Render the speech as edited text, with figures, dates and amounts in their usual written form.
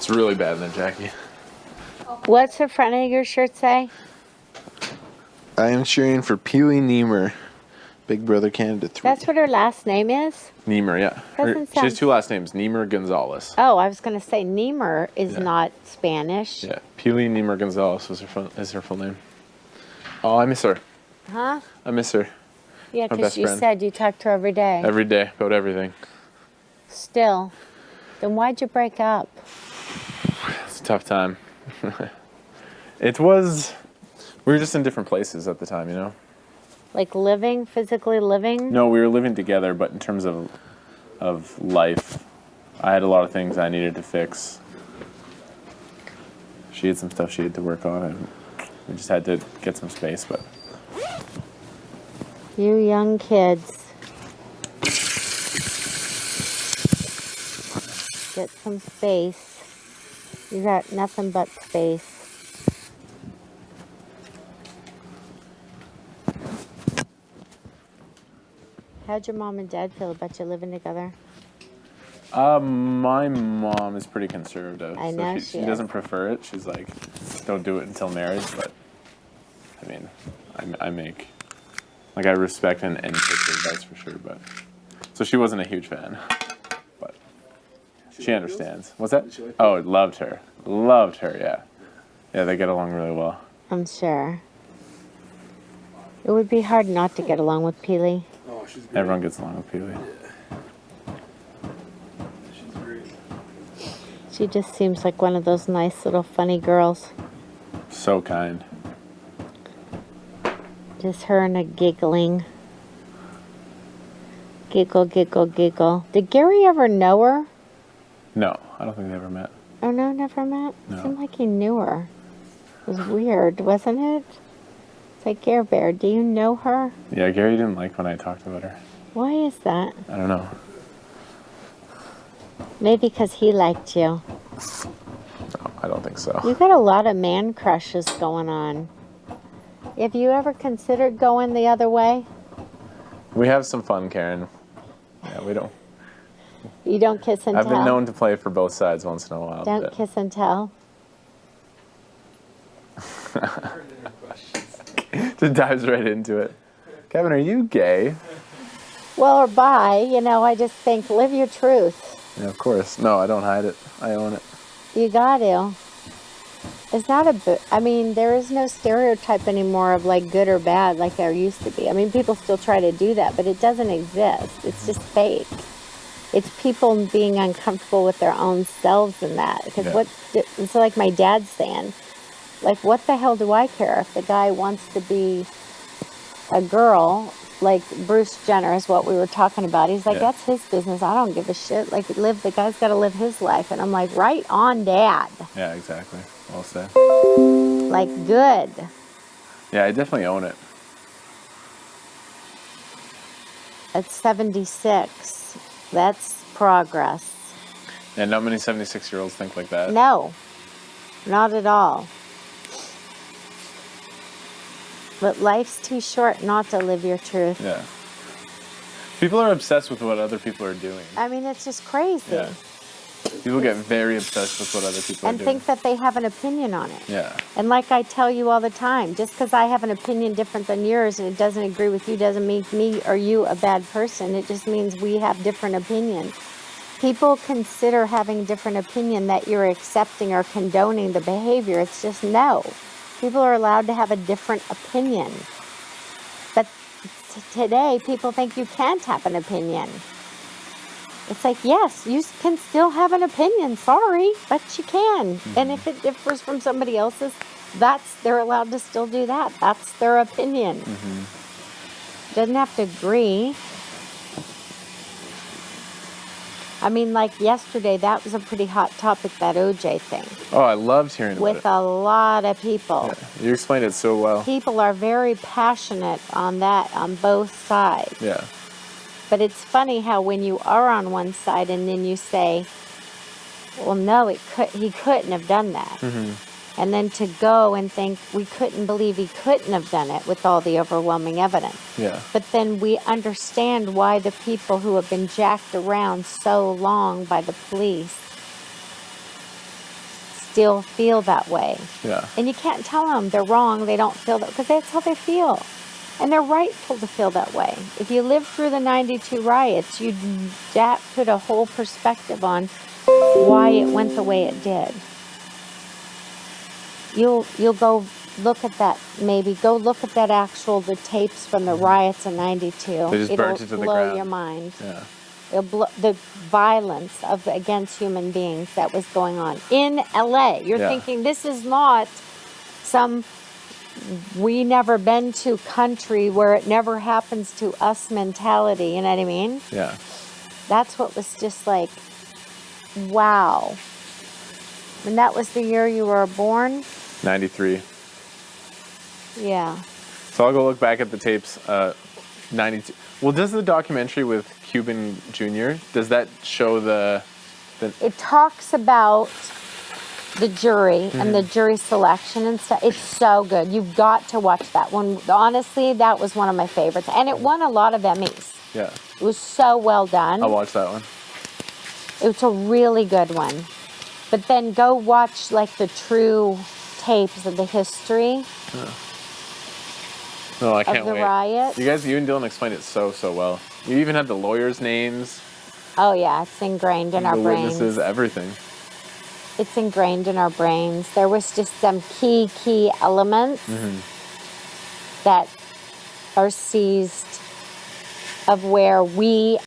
It's really bad in there, Jackie. What's the front of your shirt say? I am cheering for Pili Niemer, Big Brother candidate 3. That's what her last name is? Niemer, yeah. She has 2 last names, Niemer Gonzalez. Oh, I was going to say Niemer is not Spanish. Yeah, Pili Niemer Gonzalez is her full name. Oh, I miss her. Huh? I miss her. Yeah, because you said you talk to her every day. Every day, about everything. Still. Then why'd you break up? It's a tough time. It was... We were just in different places at the time, you know? Like living, physically living? No, we were living together, but in terms of life, I had a lot of things I needed to fix. She had some stuff she had to work on, and we just had to get some space, but... You young kids. Get some space. You got nothing but space. How'd your mom and dad feel about you living together? My mom is pretty conservative. I know she doesn't prefer it. She's like, don't do it until marriage, but I mean, I make, like, I respect and take her advice for sure, but, so she wasn't a huge fan, but she understands. What's that? Oh, loved her, yeah. Yeah, they get along really well. I'm sure. It would be hard not to get along with Pili. Oh, she's great. Everyone gets along with Pili. Yeah. She's great. She just seems like one of those nice little funny girls. So kind. Just her and a giggling. Giggle, giggle, giggle. Did Gary ever know her? No, I don't think they ever met. Oh, no, never met? No. Seemed like he knew her. It was weird, wasn't it? It's like, Gare Bear, do you know her? Yeah, Gary didn't like when I talked about her. Why is that? I don't know. Maybe because he liked you. No, I don't think so. You got a lot of man crushes going on. Have you ever considered going the other way? We have some fun, Karen. Yeah, we don't. You don't kiss and tell? I've been known to play for both sides once in a while. Don't kiss and tell? Just dives right into it. Kevin, are you gay? Well, or bi, you know, I just think live your truth. Yeah, of course. No, I don't hide it. I own it. You got to. It's not I mean, there is no stereotype anymore of like good or bad like there used to be. I mean, people still try to do that, but it doesn't exist. It's just fake. It's people being uncomfortable with their own selves in that. Because it's like my dad's saying, like, what the hell do I care if the guy wants to be a girl, like Bruce Jenner is what we were talking about. He's like, that's his business. I don't give a shit. Like, the guy's got to live his life. And I'm like, right on, Dad. Yeah, exactly. Well said. Like, good. Yeah, I definitely own it. At 76, that's progress. And not many 76-year-olds think like that. No, not at all. But life's too short not to live your truth. Yeah. People are obsessed with what other people are doing. I mean, it's just crazy. Yeah. People get very obsessed with what other people are doing. And think that they have an opinion on it. Yeah. And like I tell you all the time, just because I have an opinion different than yours and it doesn't agree with you doesn't make me or you a bad person. It just means we have different opinions. People consider having a different opinion that you're accepting or condoning the behavior. It's just no. People are allowed to have a different opinion. But today, people think you can't have an opinion. It's like, yes, you can still have an opinion. Sorry, but you can. Mm-hmm. And if it differs from somebody else's, they're allowed to still do that. That's their opinion. Mm-hmm. Doesn't have to agree. I mean, like yesterday, that was a pretty hot topic, that OJ thing. Oh, I loved hearing about it. With a lot of people. Yeah, you explained it so well. People are very passionate on that, on both sides. Yeah. But it's funny how when you are on one side and then you say, well, no, he couldn't have done that. Mm-hmm. And then to go and think, we couldn't believe he couldn't have done it with all the overwhelming evidence. Yeah. But then we understand why the people who have been jacked around so long by the police still feel that way. Yeah. And you can't tell them they're wrong, they don't feel that, because that's how they feel. And they're rightful to feel that way. If you lived through the 92 riots, that put a whole perspective on why it went the way it did. You'll go look at that, maybe. Go look at that the tapes from the riots in 92. They just burnt it to the blow ground. your mind. Yeah. The violence against human beings that was going on in LA. You're Yeah. thinking this is not some we never been to country where it never happens to us mentality. You know what I mean? Yeah. That's what was just like, wow. And that was the year you were born? 93. Yeah. So I'll go look back at the tapes. 92. Well, does the documentary with Cuban Jr., does that show the It talks about the jury and the jury selection and stuff. It's so good. You've got to watch that one. Honestly, that was one of my favorites. And it won a lot of Emmys. Yeah. It was so well done. I'll watch that one. It was a really good one. But then go watch like the true tapes of the history No, I of can't the wait. riot. You and Dylan explained it so well. You even had the lawyers' names, Oh yeah, it's ingrained in our the brains. witnesses, everything. It's ingrained in our brains. There was just some key elements that are seized of where we